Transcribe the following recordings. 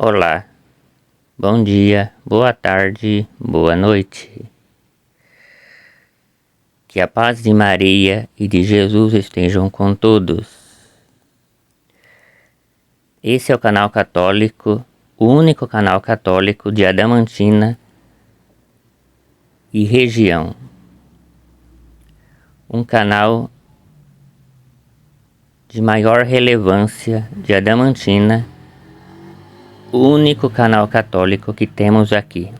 Olá, bom dia, boa tarde, boa noite. Que a paz de Maria e de Jesus estejam com todos. Esse é o canal católico, o único canal católico de Adamantina e região. Um canal de maior relevância de Adamantina, o único canal católico que temos aqui.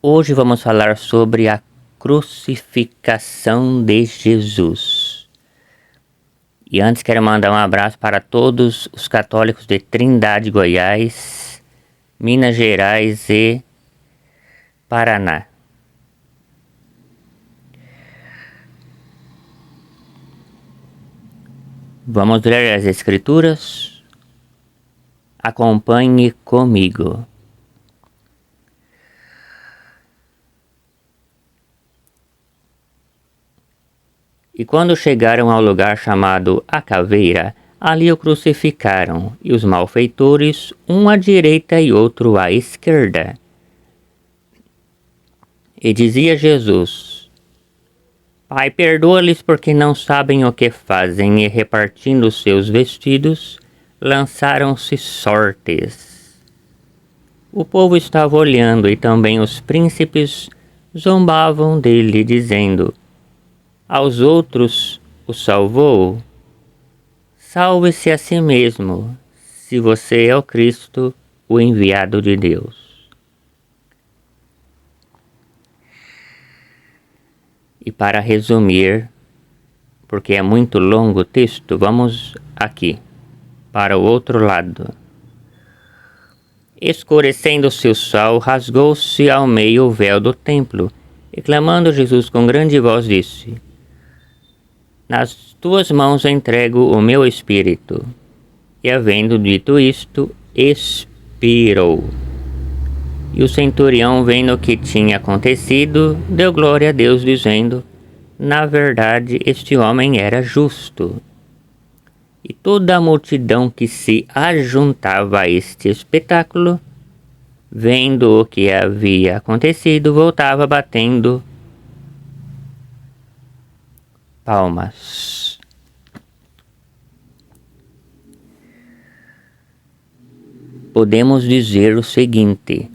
Hoje vamos falar sobre a crucificação de Jesus. E antes quero mandar um abraço para todos os católicos de Trindade, Goiás, Minas Gerais e Paraná. Vamos ler as Escrituras? Acompanhe comigo. E quando chegaram ao lugar chamado A Caveira, ali o crucificaram, e os malfeitores, um à direita e outro à esquerda. E dizia Jesus: Pai, perdoa-lhes porque não sabem o que fazem. E repartindo seus vestidos, lançaram-se sortes. O povo estava olhando, e também os príncipes zombavam dele, dizendo: Aos outros o salvou, salve-se a si mesmo, se você é o Cristo, o enviado de Deus. E para resumir, porque é muito longo o texto, vamos aqui, para o outro lado. Escurecendo-se o sol, rasgou-se ao meio o véu do templo, e clamando Jesus com grande voz disse: Nas tuas mãos entrego o meu espírito. E havendo dito isto, expirou. E o centurião, vendo o que tinha acontecido, deu glória a Deus, dizendo: Na verdade, este homem era justo. E toda a multidão que se ajuntava a este espetáculo, vendo o que havia acontecido, voltava batendo palmas. Podemos dizer o seguinte: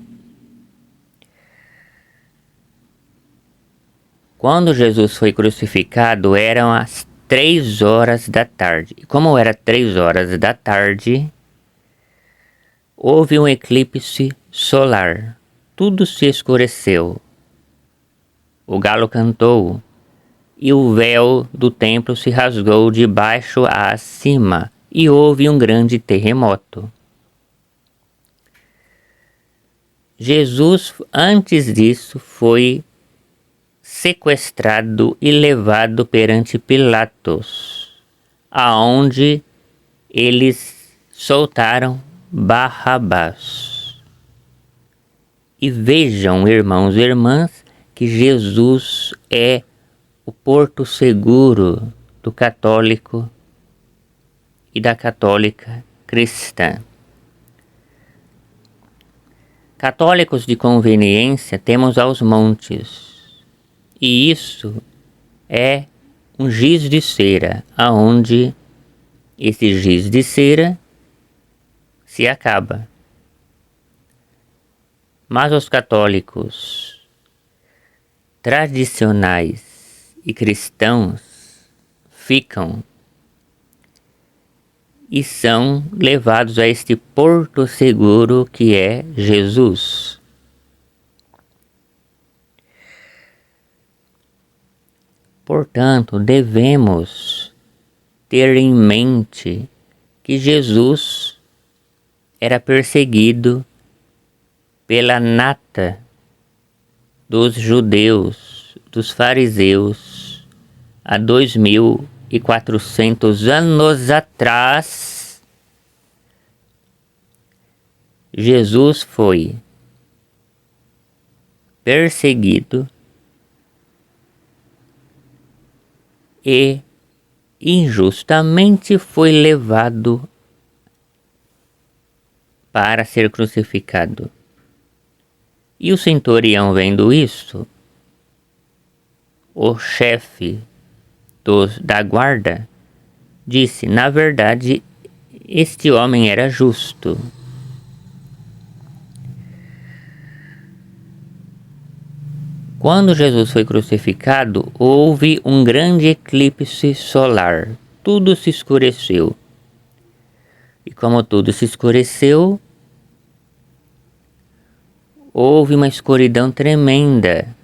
quando Jesus foi crucificado, eram as 3 horas da tarde. E como era 3 horas da tarde, houve um eclipse solar. Tudo se escureceu. O galo cantou, e o véu do templo se rasgou de baixo a cima, e houve um grande terremoto. Jesus, antes disso, foi sequestrado e levado perante Pilatos, aonde eles soltaram Barrabás. E vejam, irmãos e irmãs, que Jesus é o porto seguro do católico e da católica cristã. Católicos de conveniência temos aos montes, e isso é um giz de cera, aonde esse giz de cera se acaba. Mas os católicos tradicionais e cristãos ficam e são levados a este porto seguro que é Jesus. Portanto, devemos ter em mente que Jesus era perseguido pela nata dos judeus, dos fariseus, há 2400 anos atrás. Jesus foi perseguido e injustamente foi levado para ser crucificado. E o centurião, vendo isso, o chefe da guarda, disse: na verdade, este homem era justo. Quando Jesus foi crucificado, houve um grande eclipse solar. Tudo se escureceu. E como tudo se escureceu, houve uma escuridão tremenda.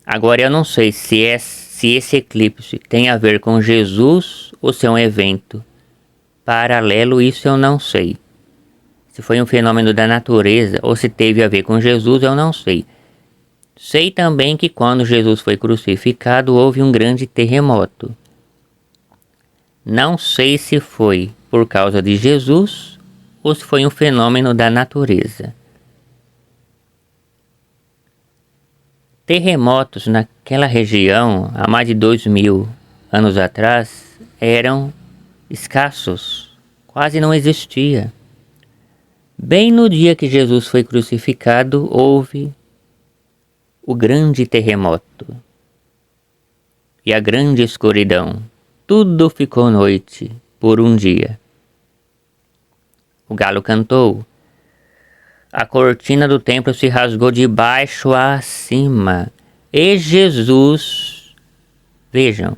Agora eu não sei se esse eclipse tem a ver com Jesus ou se é um evento paralelo, isso eu não sei. Se foi um fenômeno da natureza ou se teve a ver com Jesus, eu não sei. Sei também que quando Jesus foi crucificado, houve um grande terremoto. Não sei se foi por causa de Jesus ou se foi um fenômeno da natureza. Terremotos naquela região, há mais de 2000 anos atrás, eram escassos, quase não existia. Bem no dia que Jesus foi crucificado, houve o grande terremoto e a grande escuridão. Tudo ficou noite por um dia. O galo cantou. A cortina do templo se rasgou de baixo a cima. E Jesus, vejam,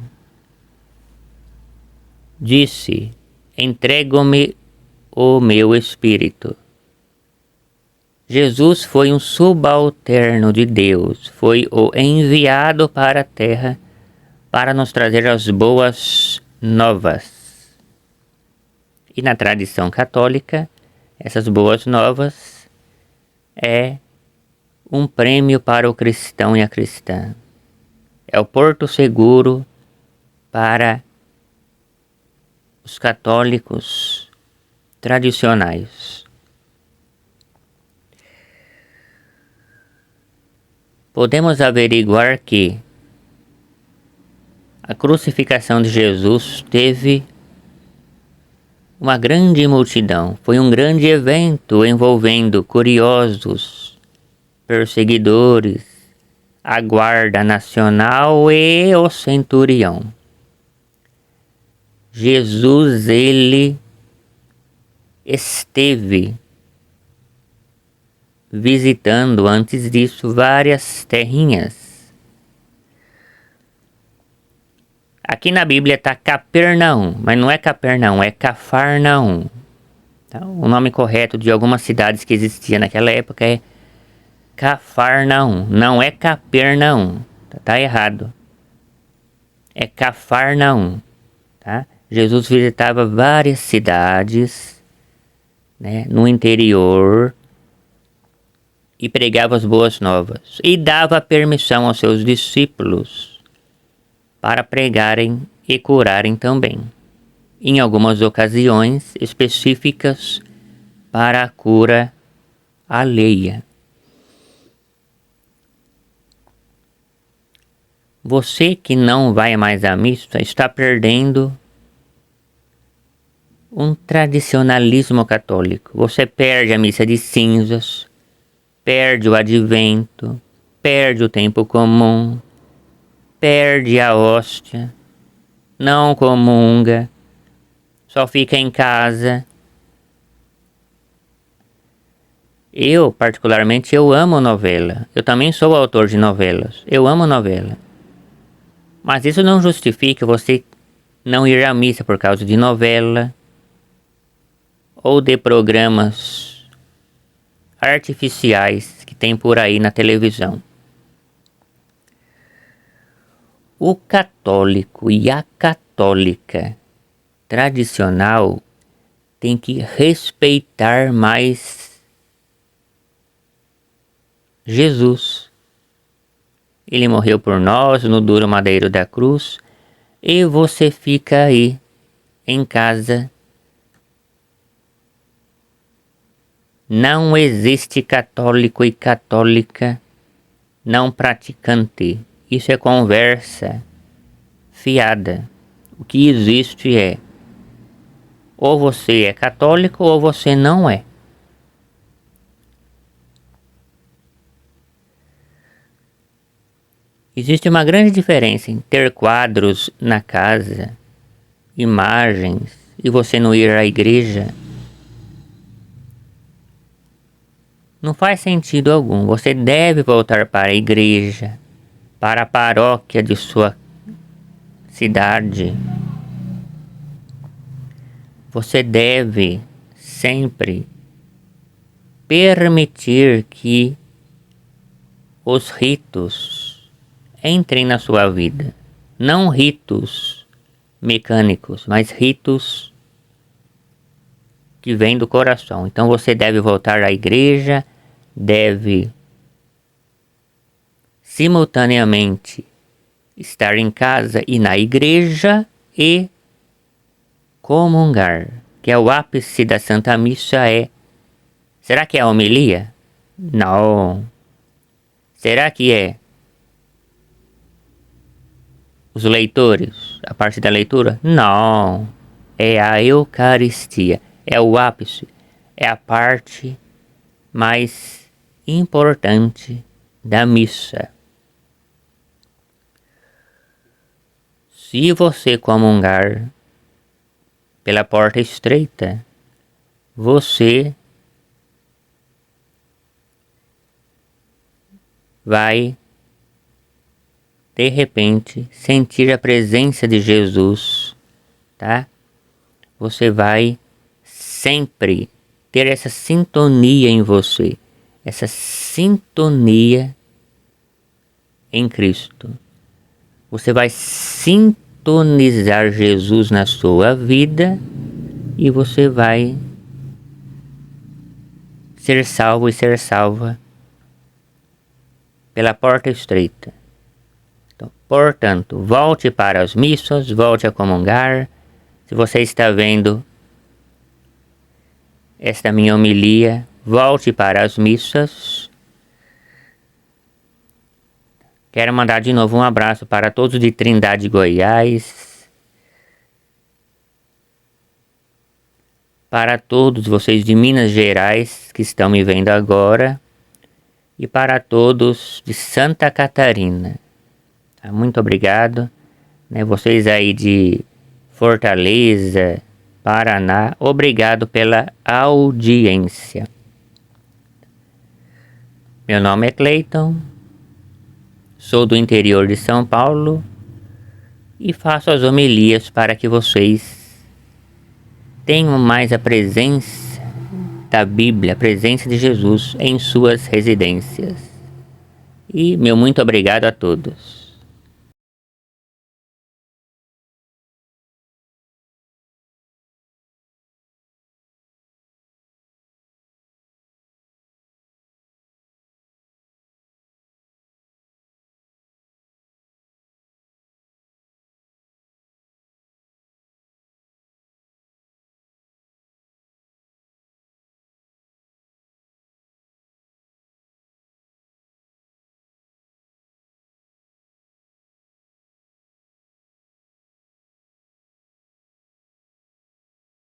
disse: entrego-me o meu espírito. Jesus foi um subalterno de Deus, foi o enviado para a terra para nos trazer as boas novas. E na tradição católica, essas boas novas é um prêmio para o cristão e a cristã. É o porto seguro para os católicos tradicionais. Podemos averiguar que a crucificação de Jesus teve uma grande multidão. Foi um grande evento envolvendo curiosos, perseguidores, a guarda nacional e o centurião. Jesus, ele esteve visitando antes disso várias terrinhas. Aqui na Bíblia está Capernaum, mas não é Capernaum, é Cafarnaum. Então, o nome correto de algumas cidades que existiam naquela época é Cafarnaum, não é Capernaum, tá errado. É Cafarnaum, tá? Jesus visitava várias cidades, né, no interior e pregava as boas novas e dava permissão aos seus discípulos para pregarem e curarem também, em algumas ocasiões específicas para a cura alheia. Você que não vai mais à missa está perdendo um tradicionalismo católico. Você perde a missa de cinzas, perde o advento, perde o tempo comum, perde a hóstia, não comunga, só fica em casa. Eu, particularmente, eu amo novela. Eu também sou autor de novelas. Eu amo novela. Mas isso não justifica você não ir à missa por causa de novela ou de programas artificiais que tem por aí na televisão. O católico e a católica tradicional tem que respeitar mais Jesus. Ele morreu por nós no duro madeiro da cruz e você fica aí em casa. Não existe católico e católica não praticante. Isso é conversa fiada. O que existe é Ou você é católico ou você não é. Existe uma grande diferença em ter quadros na casa, imagens, e você não ir à igreja. Não faz sentido algum. Você deve voltar para a igreja, para a paróquia de sua cidade. Você deve sempre permitir que os ritos entrem na sua vida. Não ritos mecânicos, mas ritos que vêm do coração. Então você deve voltar à igreja, deve simultaneamente estar em casa e na igreja e comungar, que é o ápice da Santa Missa. Será que é a homilia? Não. Será que é os leitores, a parte da leitura? Não. É a Eucaristia, é o ápice, é a parte mais importante da missa. Se você comungar pela porta estreita, você vai de repente sentir a presença de Jesus, tá? Você vai sempre ter essa sintonia em você, essa sintonia em Cristo. Você vai sintonizar Jesus na sua vida e você vai ser salvo e ser salva pela porta estreita. Então, portanto, volte para as missas, volte a comungar. Se você está vendo esta minha homilia, volte para as missas. Quero mandar de novo um abraço para todos de Trindade, Goiás. Para todos vocês de Minas Gerais que estão me vendo agora. E para todos de Santa Catarina. Muito obrigado. Vocês aí de Fortaleza, Paraná, obrigado pela audiência. Meu nome é Cleiton, sou do interior de São Paulo e faço as homilias para que vocês tenham mais a presença da Bíblia, a presença de Jesus em suas residências. E meu muito obrigado a todos.